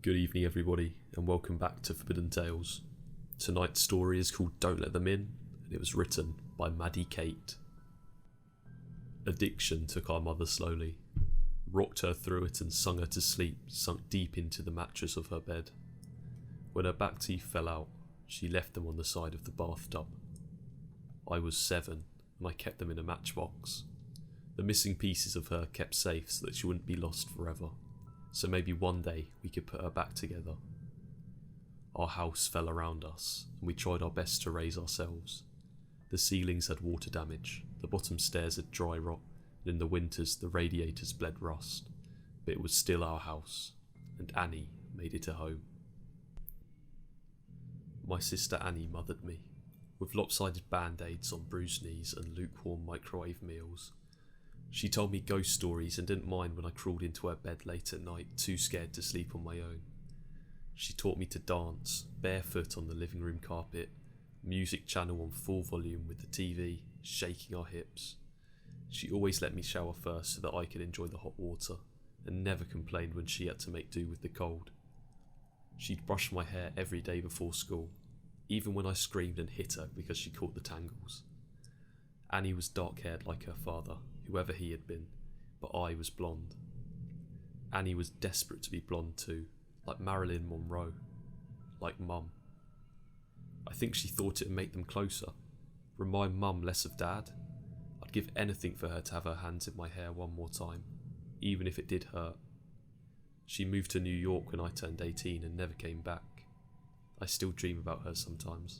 Good evening, everybody, and welcome back to Forbidden Tales. Tonight's story is called Don't Let Them In, and it was written by Maddie Kate. Addiction took our mother slowly, rocked her through it and sung her to sleep, sunk deep into the mattress of her bed. When her back teeth fell out, she left them on the side of the bathtub. I was 7, and I kept them in a matchbox. The missing pieces of her kept safe so that she wouldn't be lost forever. So maybe one day we could put her back together. Our house fell around us, and we tried our best to raise ourselves. The ceilings had water damage, the bottom stairs had dry rot, and in the winters the radiators bled rust. But it was still our house, and Annie made it a home. My sister Annie mothered me, with lopsided band-aids on bruised knees and lukewarm microwave meals. She told me ghost stories and didn't mind when I crawled into her bed late at night, too scared to sleep on my own. She taught me to dance, barefoot on the living room carpet, music channel on full volume with the TV, shaking our hips. She always let me shower first so that I could enjoy the hot water, and never complained when she had to make do with the cold. She'd brush my hair every day before school, even when I screamed and hit her because she caught the tangles. Annie was dark-haired like her father, whoever he had been, but I was blonde. Annie was desperate to be blonde too, like Marilyn Monroe, like Mum. I think she thought it'd make them closer, remind Mum less of Dad. I'd give anything for her to have her hands in my hair one more time, even if it did hurt. She moved to New York when I turned 18 and never came back. I still dream about her sometimes.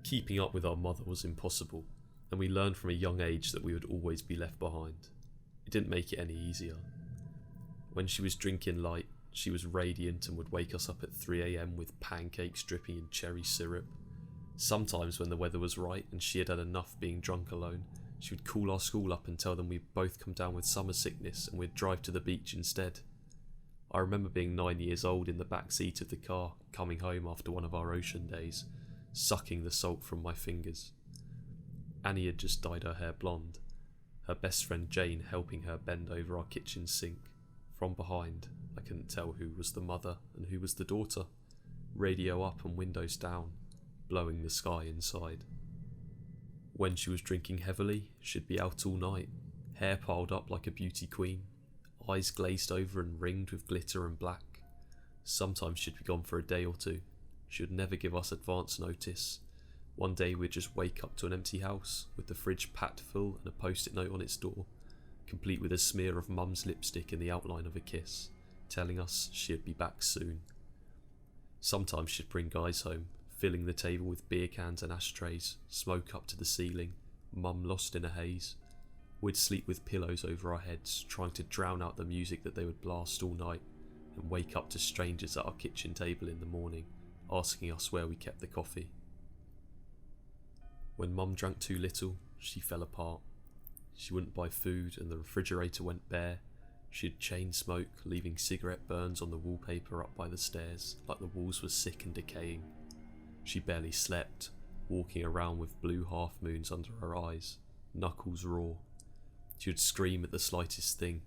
Keeping up with our mother was impossible, and we learned from a young age that we would always be left behind. It didn't make it any easier. When she was drinking light, she was radiant and would wake us up at 3 a.m. with pancakes dripping in cherry syrup. Sometimes when the weather was right and she had had enough being drunk alone, she would call our school up and tell them we'd both come down with summer sickness and we'd drive to the beach instead. I remember being 9 years old in the back seat of the car, coming home after one of our ocean days, sucking the salt from my fingers. Annie had just dyed her hair blonde, her best friend Jane helping her bend over our kitchen sink. From behind, I couldn't tell who was the mother and who was the daughter, radio up and windows down, blowing the sky inside. When she was drinking heavily, she'd be out all night, hair piled up like a beauty queen, eyes glazed over and ringed with glitter and black. Sometimes she'd be gone for a day or two. She would never give us advance notice. One day we'd just wake up to an empty house, with the fridge packed full and a post-it note on its door, complete with a smear of Mum's lipstick in the outline of a kiss, telling us she'd be back soon. Sometimes she'd bring guys home, filling the table with beer cans and ashtrays, smoke up to the ceiling, Mum lost in a haze. We'd sleep with pillows over our heads, trying to drown out the music that they would blast all night, and wake up to strangers at our kitchen table in the morning, asking us where we kept the coffee. When Mum drank too little, she fell apart. She wouldn't buy food and the refrigerator went bare. She'd chain smoke, leaving cigarette burns on the wallpaper up by the stairs, like the walls were sick and decaying. She barely slept, walking around with blue half-moons under her eyes, knuckles raw. She would scream at the slightest thing.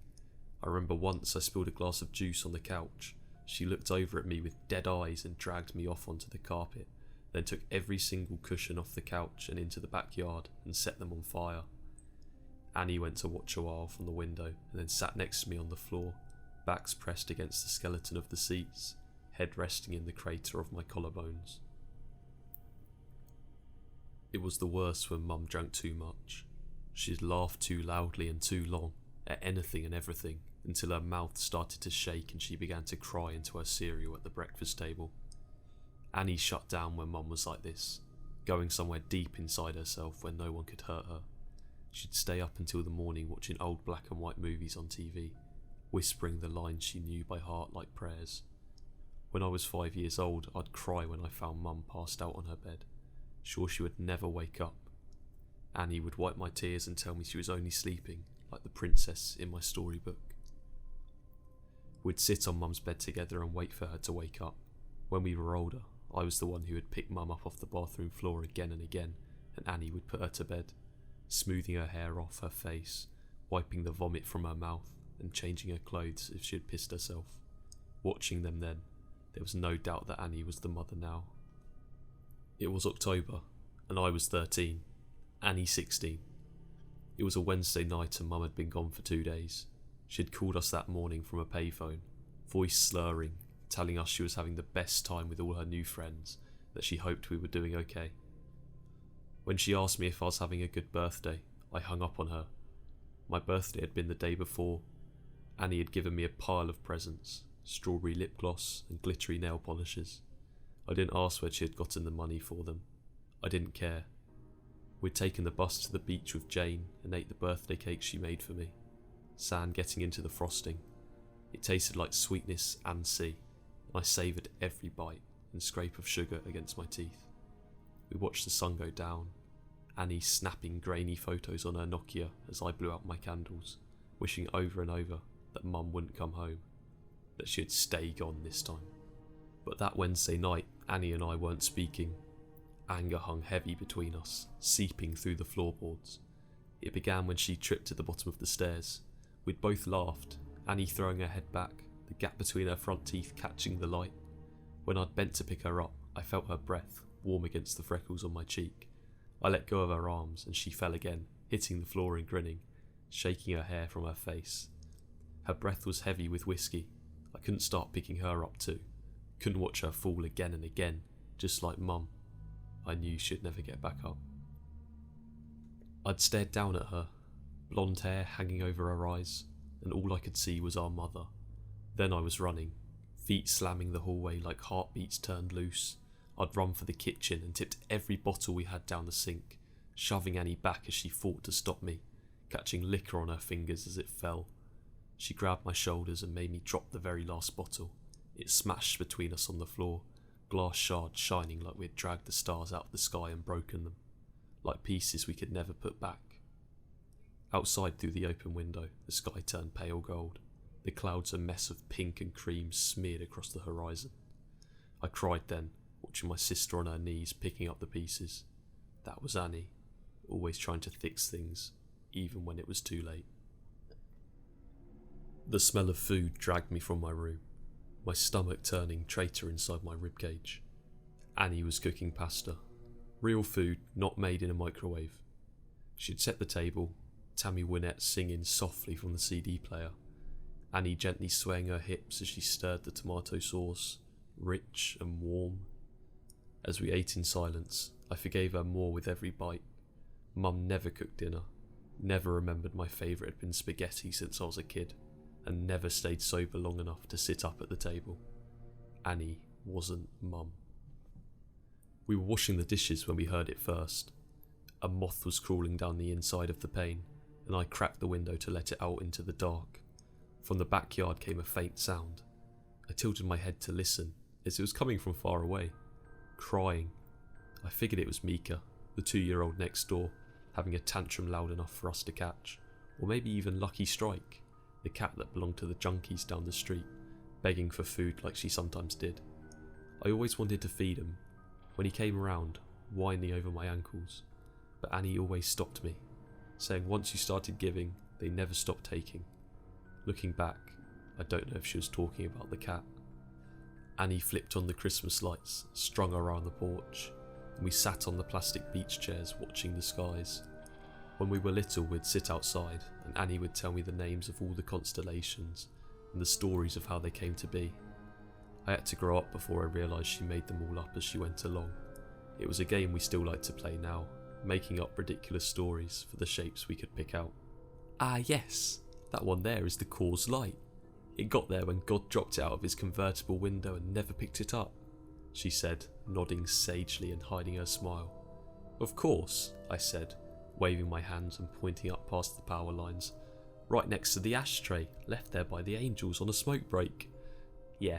I remember once I spilled a glass of juice on the couch. She looked over at me with dead eyes and dragged me off onto the carpet, then took every single cushion off the couch and into the backyard and set them on fire. Annie went to watch a while from the window and then sat next to me on the floor, backs pressed against the skeleton of the seats, head resting in the crater of my collarbones. It was the worst when Mum drank too much. She'd laugh too loudly and too long, at anything and everything, until her mouth started to shake and she began to cry into her cereal at the breakfast table. Annie shut down when Mum was like this, going somewhere deep inside herself where no one could hurt her. She'd stay up until the morning watching old black and white movies on TV, whispering the lines she knew by heart like prayers. When I was 5 years old, I'd cry when I found Mum passed out on her bed, sure she would never wake up. Annie would wipe my tears and tell me she was only sleeping, like the princess in my storybook. We'd sit on Mum's bed together and wait for her to wake up. When we were older, I was the one who would pick Mum up off the bathroom floor again and again, and Annie would put her to bed, smoothing her hair off her face, wiping the vomit from her mouth, and changing her clothes if she had pissed herself. Watching them then, there was no doubt that Annie was the mother now. It was October, and I was 13, Annie 16. It was a Wednesday night and Mum had been gone for 2 days. She had called us that morning from a payphone, voice slurring, telling us she was having the best time with all her new friends, that she hoped we were doing okay. When she asked me if I was having a good birthday, I hung up on her. My birthday had been the day before. Annie had given me a pile of presents, strawberry lip gloss and glittery nail polishes. I didn't ask where she had gotten the money for them. I didn't care. We'd taken the bus to the beach with Jane and ate the birthday cake she made for me, sand getting into the frosting. It tasted like sweetness and sea, and I savoured every bite and scrape of sugar against my teeth. We watched the sun go down, Annie snapping grainy photos on her Nokia as I blew out my candles, wishing over and over that Mum wouldn't come home, that she'd stay gone this time. But that Wednesday night, Annie and I weren't speaking. Anger hung heavy between us, seeping through the floorboards. It began when she tripped to the bottom of the stairs. We'd both laughed, Annie throwing her head back, the gap between her front teeth catching the light. When I'd bent to pick her up, I felt her breath, warm against the freckles on my cheek. I let go of her arms and she fell again, hitting the floor and grinning, shaking her hair from her face. Her breath was heavy with whiskey. I couldn't start picking her up too. Couldn't watch her fall again and again, just like Mum. I knew she'd never get back up. I'd stared down at her, blonde hair hanging over her eyes, and all I could see was our mother. Then I was running, feet slamming the hallway like heartbeats turned loose. I'd run for the kitchen and tipped every bottle we had down the sink, shoving Annie back as she fought to stop me, catching liquor on her fingers as it fell. She grabbed my shoulders and made me drop the very last bottle. It smashed between us on the floor, glass shards shining like we'd dragged the stars out of the sky and broken them, like pieces we could never put back. Outside through the open window, the sky turned pale gold, the clouds a mess of pink and cream smeared across the horizon. I cried then, watching my sister on her knees picking up the pieces. That was Annie, always trying to fix things, even when it was too late. The smell of food dragged me from my room, my stomach turning traitor inside my ribcage. Annie was cooking pasta, real food not made in a microwave. She'd set the table, Tammy Wynette singing softly from the CD player, Annie gently swaying her hips as she stirred the tomato sauce, rich and warm. As we ate in silence, I forgave her more with every bite. Mum never cooked dinner, never remembered my favourite had been spaghetti since I was a kid, and never stayed sober long enough to sit up at the table. Annie wasn't Mum. We were washing the dishes when we heard it first. A moth was crawling down the inside of the pane, and I cracked the window to let it out into the dark. From the backyard came a faint sound. I tilted my head to listen, as it was coming from far away. Crying. I figured it was Mika, the 2-year-old next door, having a tantrum loud enough for us to catch, or maybe even Lucky Strike, the cat that belonged to the junkies down the street, begging for food like she sometimes did. I always wanted to feed him. When he came around, whining over my ankles, but Annie always stopped me, saying once you started giving, they never stopped taking. Looking back, I don't know if she was talking about the cat. Annie flipped on the Christmas lights strung around the porch, and we sat on the plastic beach chairs watching the skies. When we were little, we'd sit outside, and Annie would tell me the names of all the constellations and the stories of how they came to be. I had to grow up before I realised she made them all up as she went along. It was a game we still like to play now, making up ridiculous stories for the shapes we could pick out. Ah yes, that one there is the Coors Light. It got there when God dropped it out of his convertible window and never picked it up, she said, nodding sagely and hiding her smile. Of course, I said, waving my hands and pointing up past the power lines, right next to the ashtray, left there by the angels on a smoke break. Yeah,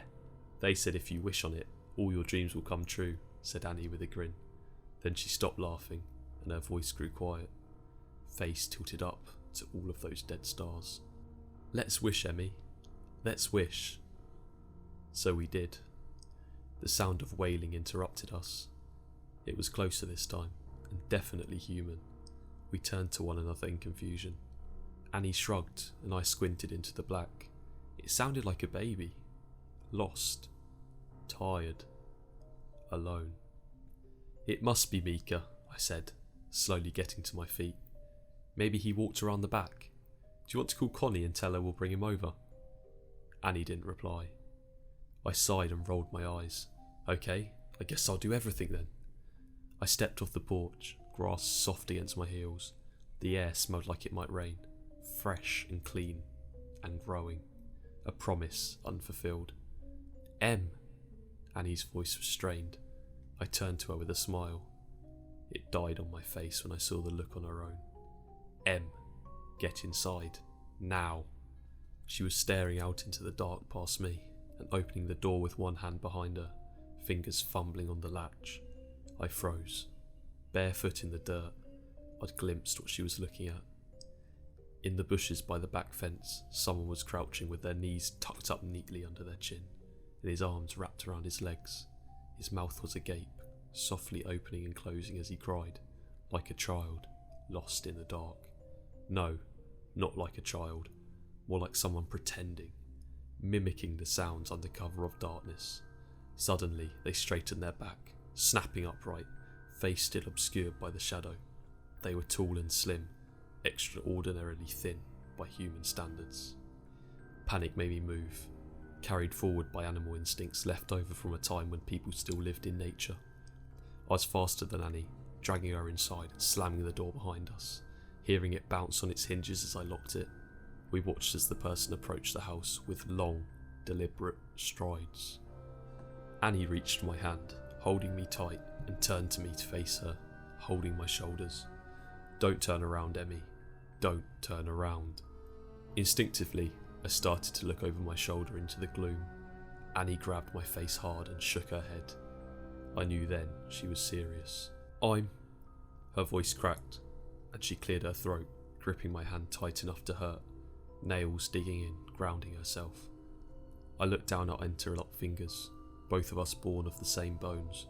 they said if you wish on it, all your dreams will come true, said Annie with a grin. Then she stopped laughing, and her voice grew quiet, face tilted up to all of those dead stars. Let's wish, Emmy. Let's wish. So we did. The sound of wailing interrupted us. It was closer this time, and definitely human. We turned to one another in confusion. Annie shrugged and I squinted into the black. It sounded like a baby. Lost. Tired. Alone. It must be Mika, I said, slowly getting to my feet. Maybe he walked around the back. Do you want to call Connie and tell her we'll bring him over? Annie didn't reply. I sighed and rolled my eyes. Okay, I guess I'll do everything then. I stepped off the porch, grass soft against my heels. The air smelled like it might rain, fresh and clean, and growing. A promise unfulfilled. Em! Annie's voice was strained. I turned to her with a smile. It died on my face when I saw the look on her own. Em, get inside. Now. She was staring out into the dark past me and opening the door with one hand behind her, fingers fumbling on the latch. I froze. Barefoot in the dirt, I'd glimpsed what she was looking at. In the bushes by the back fence, someone was crouching with their knees tucked up neatly under their chin, and his arms wrapped around his legs. His mouth was agape, softly opening and closing as he cried, like a child, lost in the dark. No, not like a child, more like someone pretending, mimicking the sounds under cover of darkness. Suddenly, they straightened their back, snapping upright, face still obscured by the shadow. They were tall and slim, extraordinarily thin by human standards. Panic made me move, carried forward by animal instincts left over from a time when people still lived in nature. I was faster than Annie, dragging her inside and slamming the door behind us, hearing it bounce on its hinges as I locked it. We watched as the person approached the house with long, deliberate strides. Annie reached my hand, holding me tight, and turned to me to face her, holding my shoulders. Don't turn around, Emmy. Don't turn around. Instinctively, I started to look over my shoulder into the gloom. Annie grabbed my face hard and shook her head. I knew then she was serious. Her voice cracked, and she cleared her throat, gripping my hand tight enough to hurt, nails digging in, grounding herself. I looked down at interlocked fingers, both of us born of the same bones.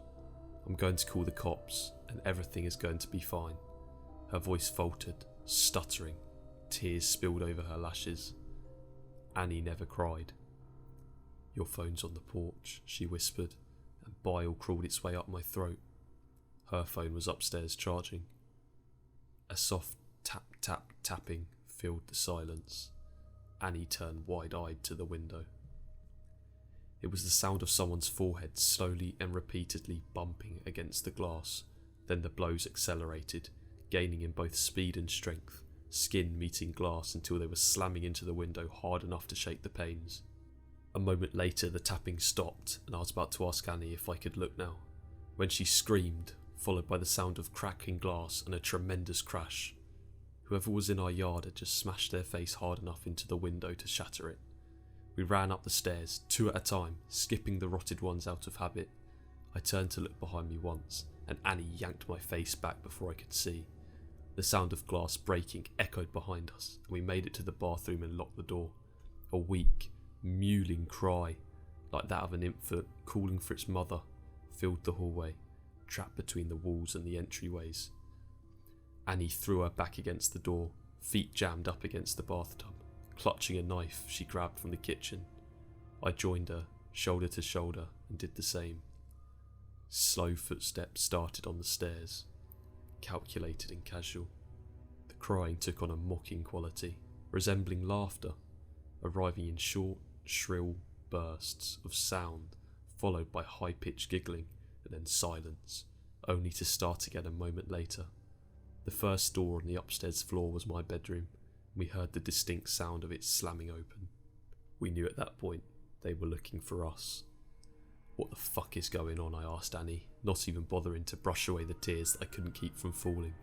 I'm going to call the cops, and everything is going to be fine. Her voice faltered, stuttering, tears spilled over her lashes. Annie never cried. Your phone's on the porch, she whispered, and bile crawled its way up my throat. Her phone was upstairs charging. A soft tapping filled the silence. Annie turned wide-eyed to the window. It was the sound of someone's forehead slowly and repeatedly bumping against the glass. Then the blows accelerated, gaining in both speed and strength, skin meeting glass until they were slamming into the window hard enough to shake the panes. A moment later the tapping stopped, and I was about to ask Annie if I could look now, when she screamed, followed by the sound of cracking glass and a tremendous crash. Whoever was in our yard had just smashed their face hard enough into the window to shatter it. We ran up the stairs, two at a time, skipping the rotted ones out of habit. I turned to look behind me once, and Annie yanked my face back before I could see. The sound of glass breaking echoed behind us, and we made it to the bathroom and locked the door. A weak, mewling cry, like that of an infant calling for its mother, filled the hallway, trapped between the walls and the entryways. Annie threw her back against the door, feet jammed up against the bathtub, clutching a knife she grabbed from the kitchen. I joined her, shoulder to shoulder, and did the same. Slow footsteps started on the stairs, calculated and casual. The crying took on a mocking quality, resembling laughter, arriving in short, shrill bursts of sound, followed by high-pitched giggling and then silence, only to start again a moment later. The first door on the upstairs floor was my bedroom. We heard the distinct sound of it slamming open. We knew at that point they were looking for us. What the fuck is going on? I asked Annie, not even bothering to brush away the tears that I couldn't keep from falling.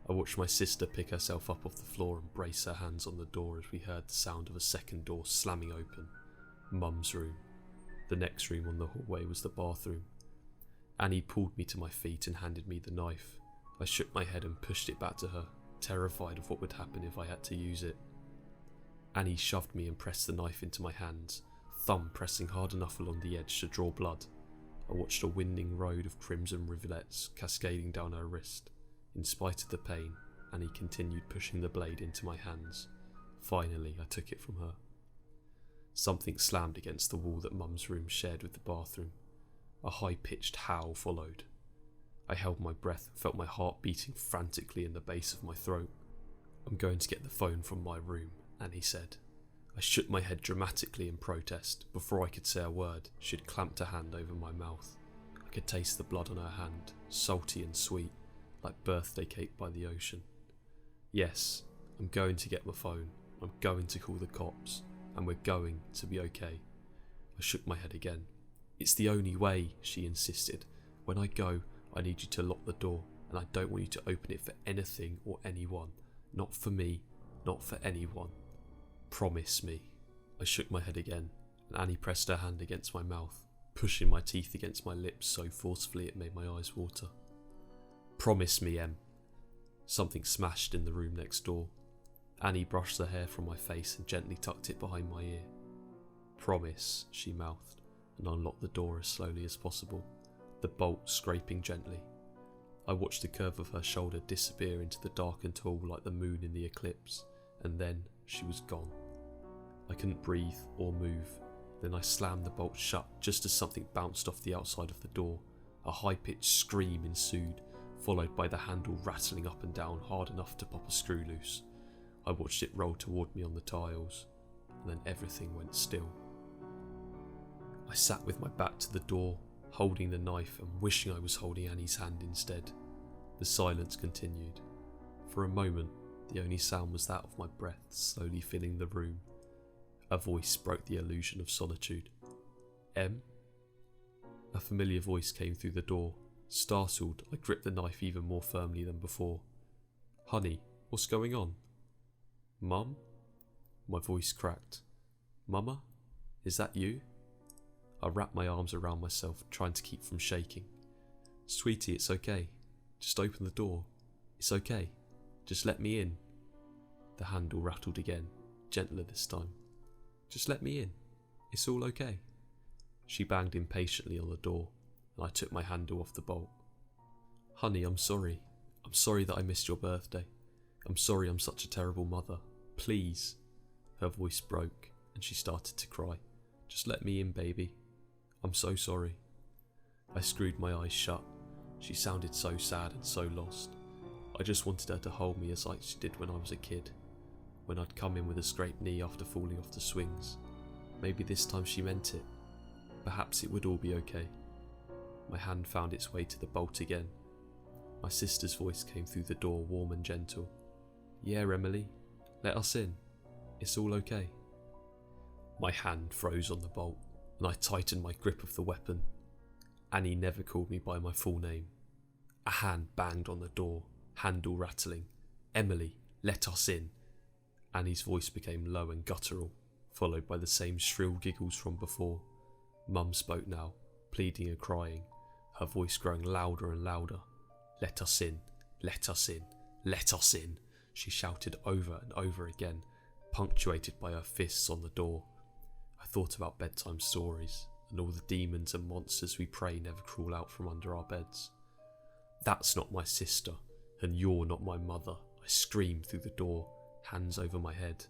I watched my sister pick herself up off the floor and brace her hands on the door as we heard the sound of a second door slamming open. Mum's room. The next room on the hallway was the bathroom. Annie pulled me to my feet and handed me the knife. I shook my head and pushed it back to her, terrified of what would happen if I had to use it. Annie shoved me and pressed the knife into my hands, thumb pressing hard enough along the edge to draw blood. I watched a winding road of crimson rivulets cascading down her wrist. In spite of the pain, Annie continued pushing the blade into my hands, Finally, I took it from her. Something slammed against the wall that Mum's room shared with the bathroom. A high-pitched howl followed. I held my breath and felt my heart beating frantically in the base of my throat. "I'm going to get the phone from my room," Annie said. I shook my head dramatically in protest. Before I could say a word, she had clamped a hand over my mouth. I could taste the blood on her hand, salty and sweet, like birthday cake by the ocean. "Yes, I'm going to get my phone. I'm going to call the cops, and we're going to be okay." I shook my head again. "It's the only way," she insisted. "When I go, I need you to lock the door, and I don't want you to open it for anything or anyone. Not for me, not for anyone. Promise me." I shook my head again, and Annie pressed her hand against my mouth, pushing my teeth against my lips so forcefully it made my eyes water. "Promise me, Em." Something smashed in the room next door. Annie brushed the hair from my face and gently tucked it behind my ear. "Promise," she mouthed, and unlocked the door as slowly as possible, the bolt scraping gently. I watched the curve of her shoulder disappear into the darkened hall like the moon in the eclipse, and then she was gone. I couldn't breathe or move. Then I slammed the bolt shut just as something bounced off the outside of the door. A high-pitched scream ensued, followed by the handle rattling up and down hard enough to pop a screw loose. I watched it roll toward me on the tiles, and then everything went still. I sat with my back to the door, holding the knife and wishing I was holding Annie's hand instead. The silence continued. For a moment, the only sound was that of my breath slowly filling the room. A voice broke the illusion of solitude. "Em?" A familiar voice came through the door. Startled, I gripped the knife even more firmly than before. "Honey, what's going on?" "Mum?" My voice cracked. "Mama? Is that you?" I wrapped my arms around myself, trying to keep from shaking. "Sweetie, it's okay. Just open the door. It's okay. Just let me in." The handle rattled again, gentler this time. "Just let me in. It's all okay." She banged impatiently on the door, and I took my handle off the bolt. "Honey, I'm sorry. I'm sorry that I missed your birthday. I'm sorry I'm such a terrible mother. Please." Her voice broke, and she started to cry. "Just let me in, baby. I'm so sorry." I screwed my eyes shut. She sounded so sad and so lost. I just wanted her to hold me as she did when I was a kid, when I'd come in with a scraped knee after falling off the swings. Maybe this time she meant it. Perhaps it would all be okay. My hand found its way to the bolt again. My sister's voice came through the door, warm and gentle. "Yeah, Emily, let us in. It's all okay." My hand froze on the bolt, and I tightened my grip of the weapon. Annie never called me by my full name. A hand banged on the door, handle rattling. "Emily, let us in." Annie's voice became low and guttural, followed by the same shrill giggles from before. Mum spoke now, pleading and crying, her voice growing louder and louder. "Let us in, let us in, let us in," she shouted over and over again, punctuated by her fists on the door. I thought about bedtime stories, and all the demons and monsters we pray never crawl out from under our beds. "That's not my sister, and you're not my mother," I screamed through the door, hands over my head.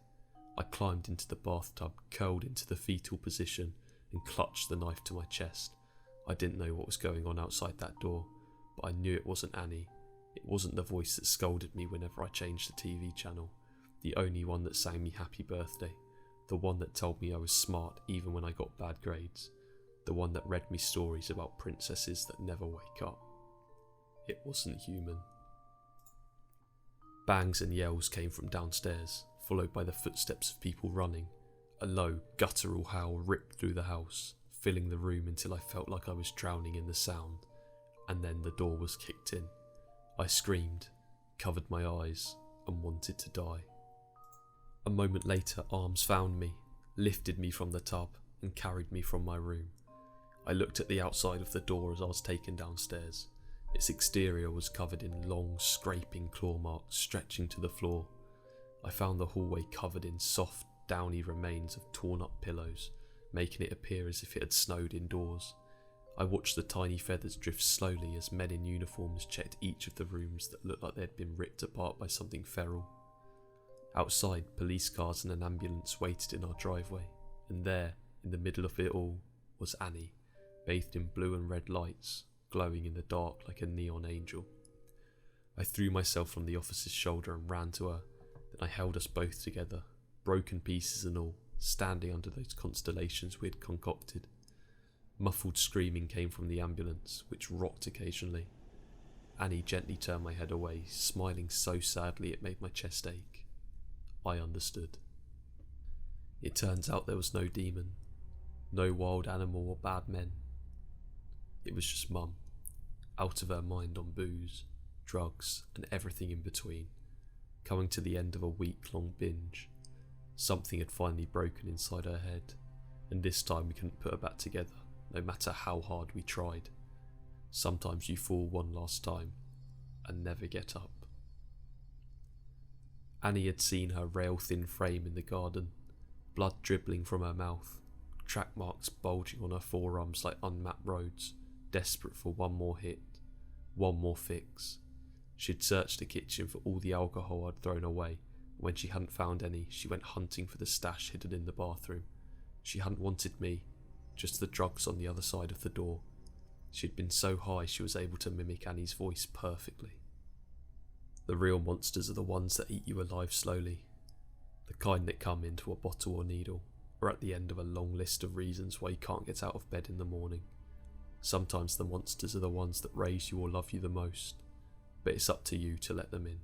I climbed into the bathtub, curled into the fetal position, and clutched the knife to my chest. I didn't know what was going on outside that door, but I knew it wasn't Annie. It wasn't the voice that scolded me whenever I changed the TV channel, the only one that sang me happy birthday, the one that told me I was smart even when I got bad grades, the one that read me stories about princesses that never wake up. It wasn't human. Bangs and yells came from downstairs, followed by the footsteps of people running. A low, guttural howl ripped through the house, filling the room until I felt like I was drowning in the sound, and then the door was kicked in. I screamed, covered my eyes, and wanted to die. A moment later, arms found me, lifted me from the tub, and carried me from my room. I looked at the outside of the door as I was taken downstairs. Its exterior was covered in long, scraping claw marks stretching to the floor. I found the hallway covered in soft, downy remains of torn-up pillows, making it appear as if it had snowed indoors. I watched the tiny feathers drift slowly as men in uniforms checked each of the rooms that looked like they had been ripped apart by something feral. Outside, police cars and an ambulance waited in our driveway, and there, in the middle of it all, was Annie, bathed in blue and red lights, glowing in the dark like a neon angel. I threw myself from the officer's shoulder and ran to her, then I held us both together, broken pieces and all, standing under those constellations we had concocted. Muffled screaming came from the ambulance, which rocked occasionally. Annie gently turned my head away, smiling so sadly it made my chest ache. I understood. It turns out there was no demon, no wild animal or bad men. It was just Mum, out of her mind on booze, drugs, and everything in between, coming to the end of a week-long binge. Something had finally broken inside her head, and this time we couldn't put her back together, no matter how hard we tried. Sometimes you fall one last time, and never get up. Annie had seen her rail-thin frame in the garden, blood dribbling from her mouth, track marks bulging on her forearms like unmapped roads, desperate for one more hit, one more fix. She'd searched the kitchen for all the alcohol I'd thrown away, and when she hadn't found any, she went hunting for the stash hidden in the bathroom. She hadn't wanted me, just the drugs on the other side of the door. She'd been so high she was able to mimic Annie's voice perfectly. The real monsters are the ones that eat you alive slowly, the kind that come into a bottle or needle, or at the end of a long list of reasons why you can't get out of bed in the morning. Sometimes the monsters are the ones that raise you or love you the most, but it's up to you to let them in.